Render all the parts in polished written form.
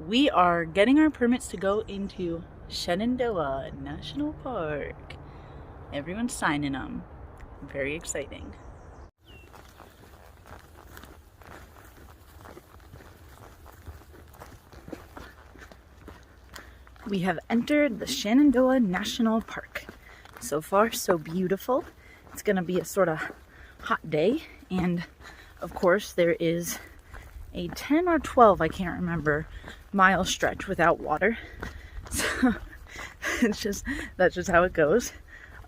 we are getting our permits to go into Shenandoah National Park. Everyone's signing them. Very exciting. We have entered the Shenandoah National Park. So far, so beautiful. It's gonna be a sort of hot day, and of course there is a 10 or 12, I can't remember, mile stretch without water. So that's just how it goes.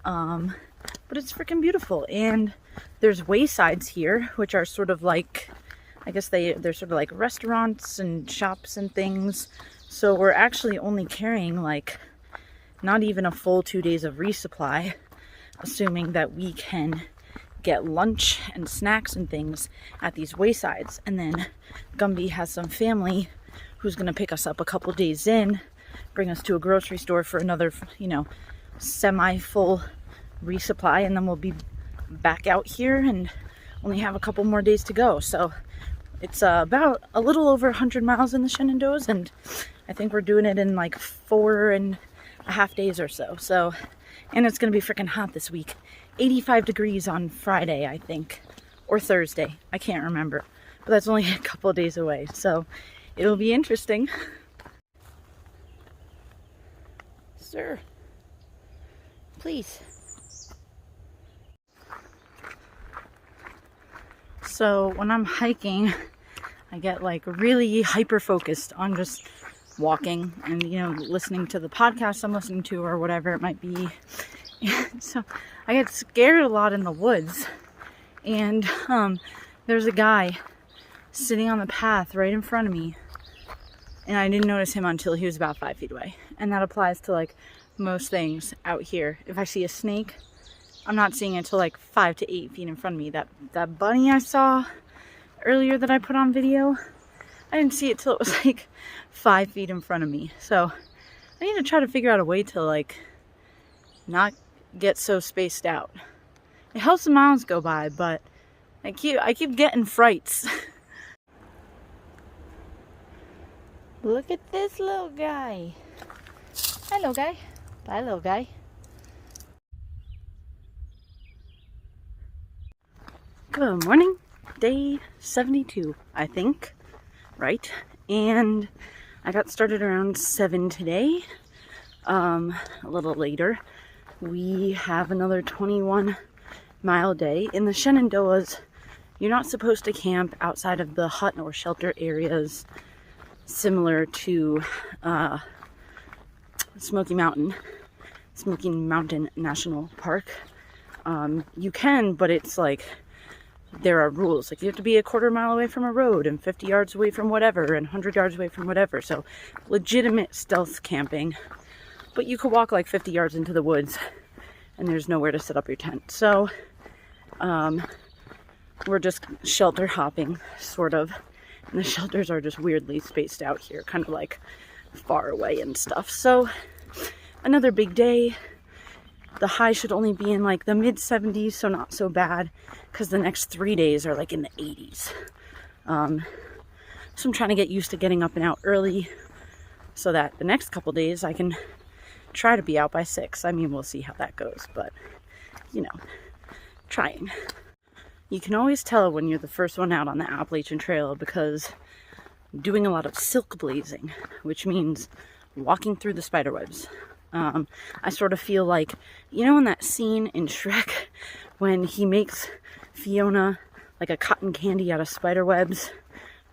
But it's freaking beautiful, and there's Waysides here, which are sort of like, I guess they're sort of like restaurants and shops and things. So we're actually only carrying like not even a full 2 days of resupply, assuming that we can get lunch and snacks and things at these Waysides. And then Gumby has some family who's gonna pick us up a couple days in, bring us to a grocery store for another, semi-full resupply, and then we'll be back out here and only have a couple more days to go. So it's about a little over 100 miles in the Shenandoahs, and I think we're doing it in like 4.5 days or so. And it's gonna be freaking hot this week. 85 degrees on Friday, I think, or Thursday. I can't remember, but that's only a couple of days away, so it'll be interesting. Sir, please. So when I'm hiking, I get like really hyper focused on just walking and listening to the podcast I'm listening to or whatever it might be. And so I get scared a lot in the woods, and there's a guy sitting on the path right in front of me, and I didn't notice him until he was about 5 feet away. And that applies to like most things out here. If I see a snake, I'm not seeing it till like 5 to 8 feet in front of me. That bunny I saw earlier that I put on video, I didn't see it till it was like 5 feet in front of me. So I need to try to figure out a way to like not get so spaced out. It helps the miles go by, but I keep getting frights. Look at this little guy. Hello, guy. Bye, little guy. Good morning. Day 72, I think. Right? And I got started around 7 today. A little later. We have another 21-mile day. In the Shenandoahs, you're not supposed to camp outside of the hut or shelter areas similar to Smoky Mountain National Park. You can, but it's like there are rules. Like you have to be a quarter mile away from a road and 50 yards away from whatever and 100 yards away from whatever. So legitimate stealth camping. But you could walk like 50 yards into the woods and there's nowhere to set up your tent. So we're just shelter hopping, sort of. And the shelters are just weirdly spaced out here, kind of like far away and stuff. So another big day. The high should only be in like the mid 70s, so not so bad, because the next 3 days are like in the 80s. So I'm trying to get used to getting up and out early so that the next couple days I can try to be out by 6. I mean, we'll see how that goes, but trying. You can always tell when you're the first one out on the Appalachian Trail because I'm doing a lot of silk blazing, which means walking through the spider webs. I sort of feel like, in that scene in Shrek when he makes Fiona like a cotton candy out of spider webs?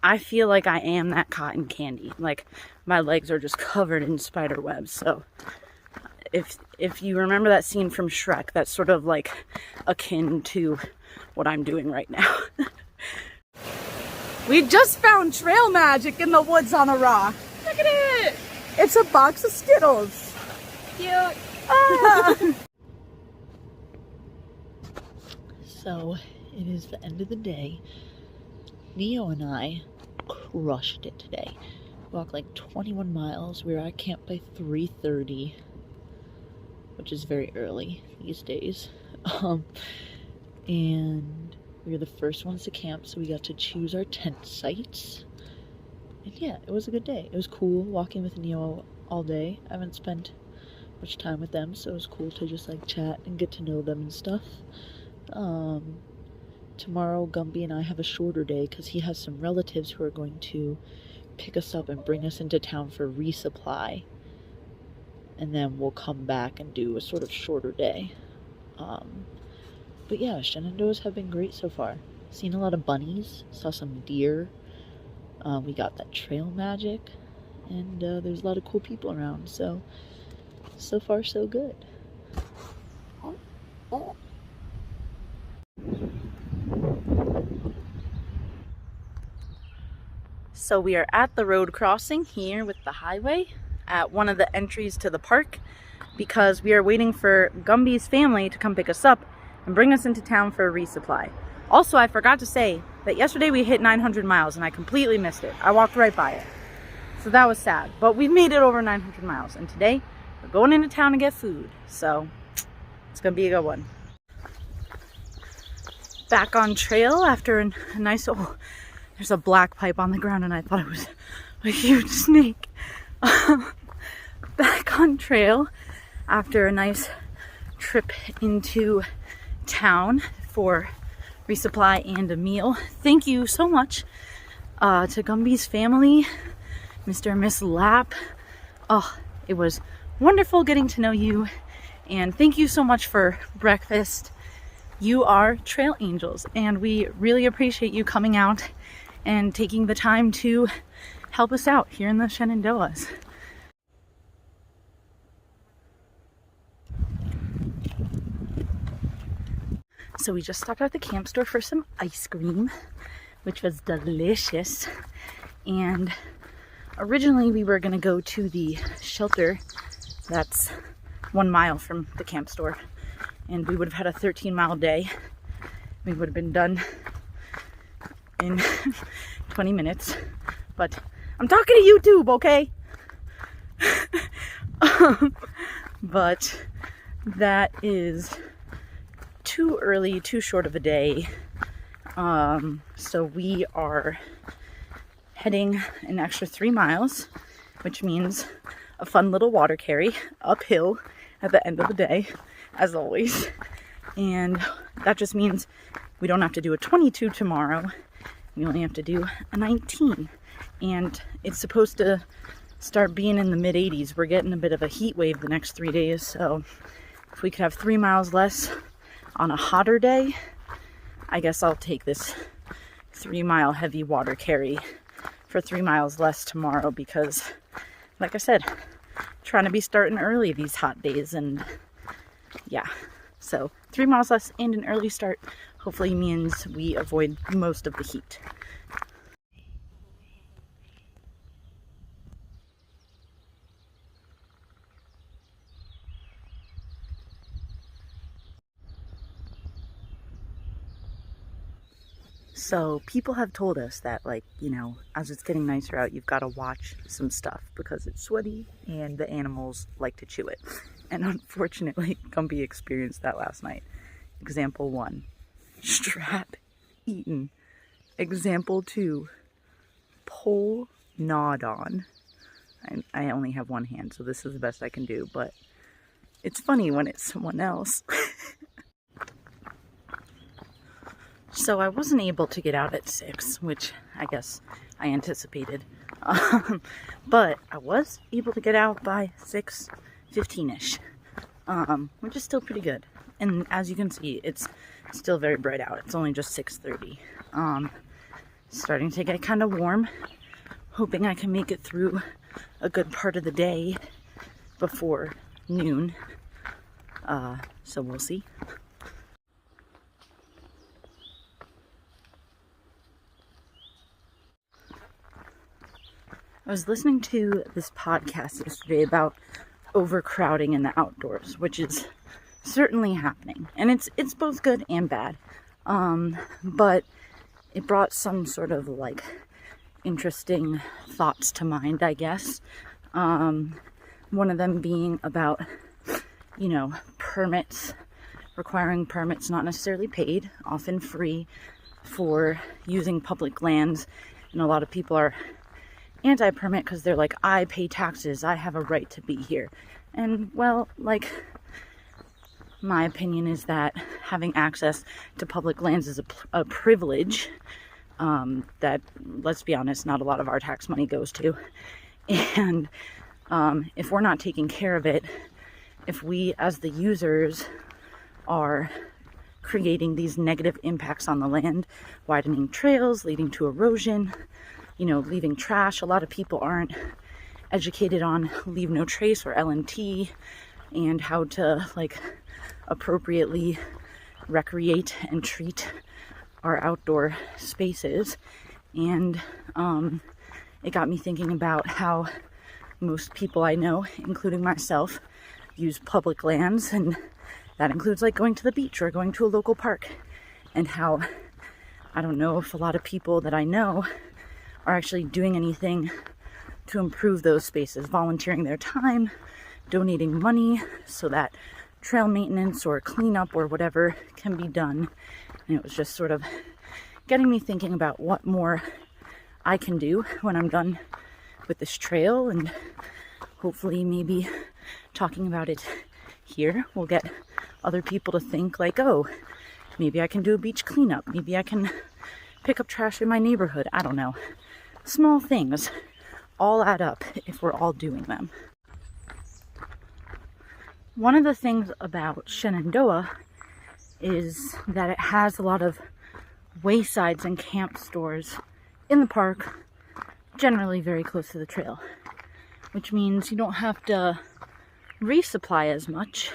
I feel like I am that cotton candy. Like my legs are just covered in spider webs. So if you remember that scene from Shrek, that's sort of like akin to what I'm doing right now. We just found trail magic in the woods on a rock. Look at it! It's a box of Skittles. Cute. Ah. So it is the end of the day. Neo and I crushed it today. Walked like 21 miles. We were at camp by 3:30, which is very early these days. And we were the first ones to camp, so we got to choose our tent sites. yeah, it was a good day. It was cool walking with Neo all day. I haven't spent much time with them, so it was cool to just like chat and get to know them and stuff. Tomorrow Gumby and I have a shorter day because he has some relatives who are going to pick us up and bring us into town for resupply, and then we'll come back and do a sort of shorter day. But yeah, Shenandoahs have been great so far. Seen a lot of bunnies, saw some deer. We got that trail magic, and there's a lot of cool people around, so far so good. So we are at the road crossing here with the highway at one of the entries to the park because we are waiting for Gumby's family to come pick us up and bring us into town for a resupply. Also, I forgot to say that yesterday we hit 900 miles and I completely missed it. I walked right by it. So that was sad, but we've made it over 900 miles and today we're going into town to get food. So it's gonna be a good one. Back on trail after a nice, oh, there's a black pipe on the ground and I thought it was a huge snake. Back on trail after a nice trip into town for resupply and a meal. Thank you so much to Gumby's family, Mr. and Miss Lapp. Oh, it was wonderful getting to know you, and thank you so much for breakfast. You are trail angels and we really appreciate you coming out and taking the time to help us out here in the Shenandoahs. So we just stopped at the camp store for some ice cream, which was delicious. And originally we were gonna go to the shelter that's 1 mile from the camp store, and we would have had a 13-mile day. We would have been done in 20 minutes, but I'm talking to YouTube, okay? But that is too early, too short of a day. So we are heading an extra 3 miles, which means a fun little water carry uphill at the end of the day, as always. And that just means we don't have to do a 22 tomorrow. We only have to do a 19. And it's supposed to start being in the mid 80s. We're getting a bit of a heat wave the next 3 days. So if we could have 3 miles less on a hotter day, I guess I'll take this 3-mile heavy water carry for 3 miles less tomorrow because, like I said, trying to be starting early these hot days, and yeah. So 3 miles less and an early start hopefully means we avoid most of the heat. So people have told us that, like, you know, as it's getting nicer out, you've got to watch some stuff because it's sweaty and the animals like to chew it. And unfortunately, Gumby experienced that last night. Example 1, strap eaten. Example 2, pole gnawed on. I only have one hand, so this is the best I can do, but it's funny when it's someone else. So I wasn't able to get out at 6, which I guess I anticipated. But I was able to get out by 6:15ish, which is still pretty good. And as you can see, it's still very bright out. It's only just 6:30. Starting to get kind of warm. Hoping I can make it through a good part of the day before noon. So we'll see. I was listening to this podcast yesterday about overcrowding in the outdoors, which is certainly happening. And it's both good and bad. But it brought some sort of like interesting thoughts to mind, I guess. One of them being about, you know, permits, requiring permits, not necessarily paid, often free, for using public lands. And a lot of people are anti-permit because they're like, I pay taxes, I have a right to be here. And well, like, my opinion is that having access to public lands is a privilege that, let's be honest, not a lot of our tax money goes to. And if we're not taking care of it, if we as the users are creating these negative impacts on the land, widening trails, leading to erosion, you know, leaving trash. A lot of people aren't educated on leave no trace, or L&T, and how to like appropriately recreate and treat our outdoor spaces. And it got me thinking about how most people I know, including myself, use public lands, and that includes like going to the beach or going to a local park, and how I don't know if a lot of people that I know are actually doing anything to improve those spaces, volunteering their time, donating money so that trail maintenance or cleanup or whatever can be done. And it was just sort of getting me thinking about what more I can do when I'm done with this trail, and hopefully maybe talking about it here will get other people to think like, oh, maybe I can do a beach cleanup, maybe I can pick up trash in my neighborhood. I don't know. Small things all add up if we're all doing them. One of the things about Shenandoah is that it has a lot of waysides and camp stores in the park, generally very close to the trail, which means you don't have to resupply as much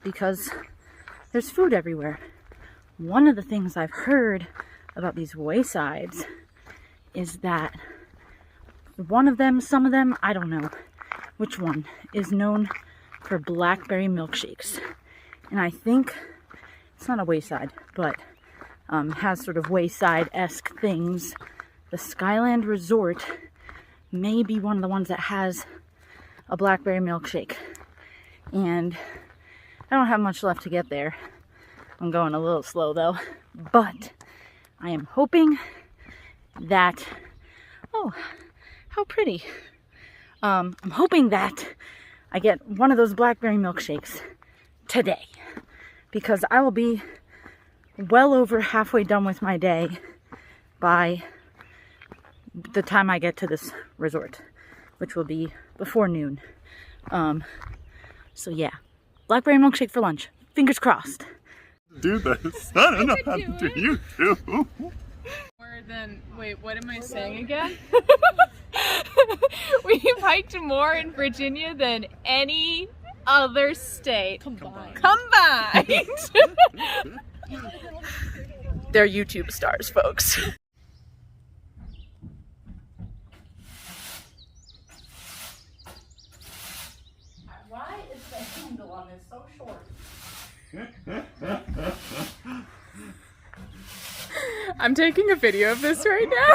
because there's food everywhere. One of the things I've heard about these waysides is that one of them, some of them, I don't know which one, is known for blackberry milkshakes. And I think it's not a wayside, but has sort of wayside-esque things. The Skyland Resort may be one of the ones that has a blackberry milkshake. And I don't have much left to get there. I'm going a little slow though. But I am hoping that, oh, how pretty. I'm hoping that I get one of those blackberry milkshakes today, because I will be well over halfway done with my day by the time I get to this resort, which will be before noon. So yeah, blackberry milkshake for lunch. Fingers crossed. Do this. I don't know how to do you too. More than, wait, what am I saying again? We've hiked more in Virginia than any other state combined. They're YouTube stars, folks. Why is the handle on this so short? I'm taking a video of this right now.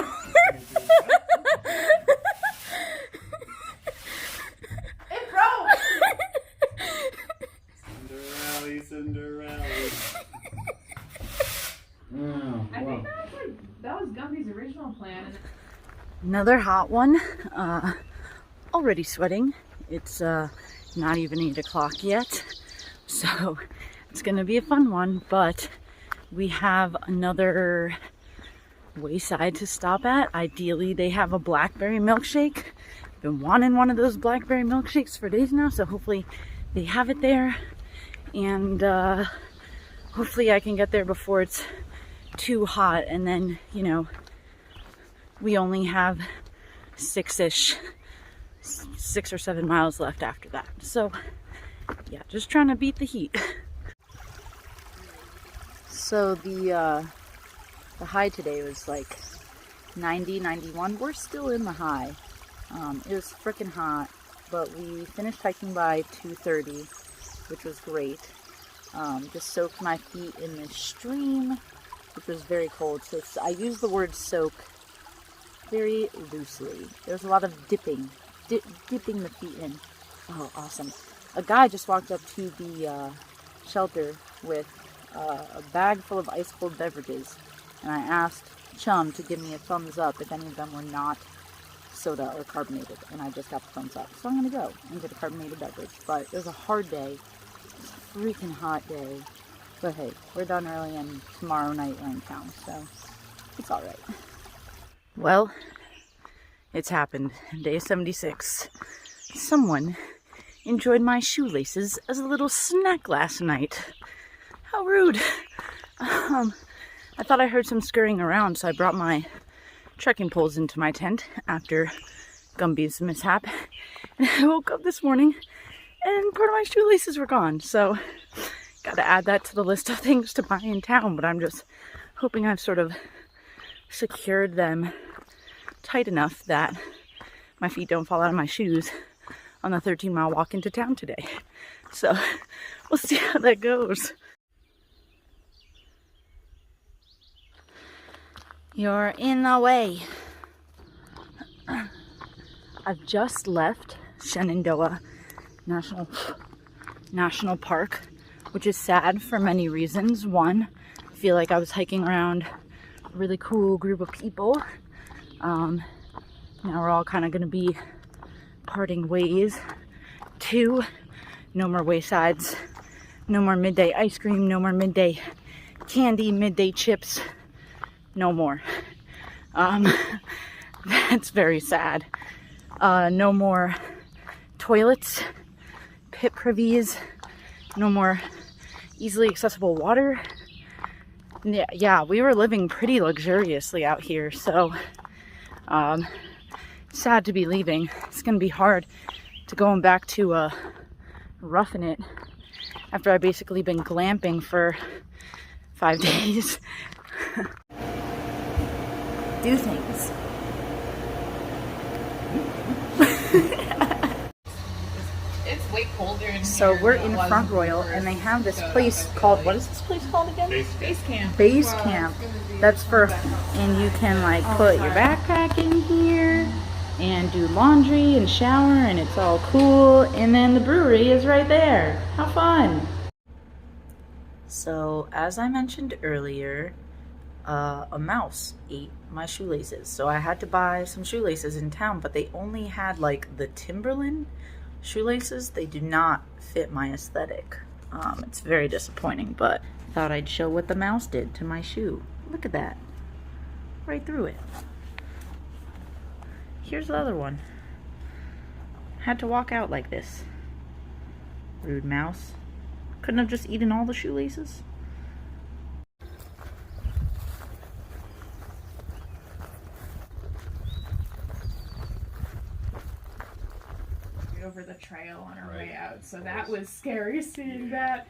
It broke! Cinderella. I think that was Gumby's original plan. Another hot one. Already sweating. It's not even 8 o'clock yet, so it's gonna be a fun one. But we have another wayside to stop at. Ideally, they have a blackberry milkshake. I've been wanting one of those blackberry milkshakes for days now, so hopefully they have it there. And hopefully I can get there before it's too hot, and then, you know, we only have 6 or 7 miles left after that. So yeah, just trying to beat the heat. So the high today was like 90, 91. We're still in the high. It was freaking hot, but we finished hiking by 2:30, which was great. Just soaked my feet in this stream, which was very cold. So I use the word soak very loosely. There's a lot of dipping the feet in. Oh, awesome. A guy just walked up to the shelter with a bag full of ice cold beverages, and I asked Chum to give me a thumbs up if any of them were not soda or carbonated, and I just got the thumbs up. So I'm gonna go and get a carbonated beverage. But it was a hard day. It's a freaking hot day. But hey, we're done early, and tomorrow night we're in town, so it's all right. Well, it's happened. Day 76. Someone enjoyed my shoelaces as a little snack last night. How rude. I thought I heard some scurrying around, so I brought my trekking poles into my tent after Gumby's mishap. And I woke up this morning and part of my shoelaces were gone. So gotta add that to the list of things to buy in town, but I'm just hoping I've sort of secured them tight enough that my feet don't fall out of my shoes on the 13-mile walk into town today. So we'll see how that goes. You're in the way. I've just left Shenandoah National Park, which is sad for many reasons. One, I feel like I was hiking around a really cool group of people. Now we're all kind of going to be parting ways. Two, no more Waysides, no more midday ice cream, no more midday candy, midday chips. No more. That's very sad. No more toilets, pit privies, no more easily accessible water. Yeah, we were living pretty luxuriously out here, so sad to be leaving. It's gonna be hard to going back to roughing it after I've basically been glamping for 5 days. Do things. It's way colder in So here we're than it in was Front Royal, and they have this place called, what is this place called again? Base camp. Base camp. That's for, and you can like put your backpack in here and do laundry and shower, and it's all cool. And then the brewery is right there. How fun! So as I mentioned earlier, a mouse ate my shoelaces, so I had to buy some shoelaces in town, but they only had like the Timberland shoelaces. They do not fit my aesthetic. It's very disappointing, but I thought I'd show what the mouse did to my shoe. Look at that, right through it. Here's the other one. Had to walk out like this. Rude mouse. Couldn't have just eaten all the shoelaces? Over the trail on our way out, so that was scary seeing that.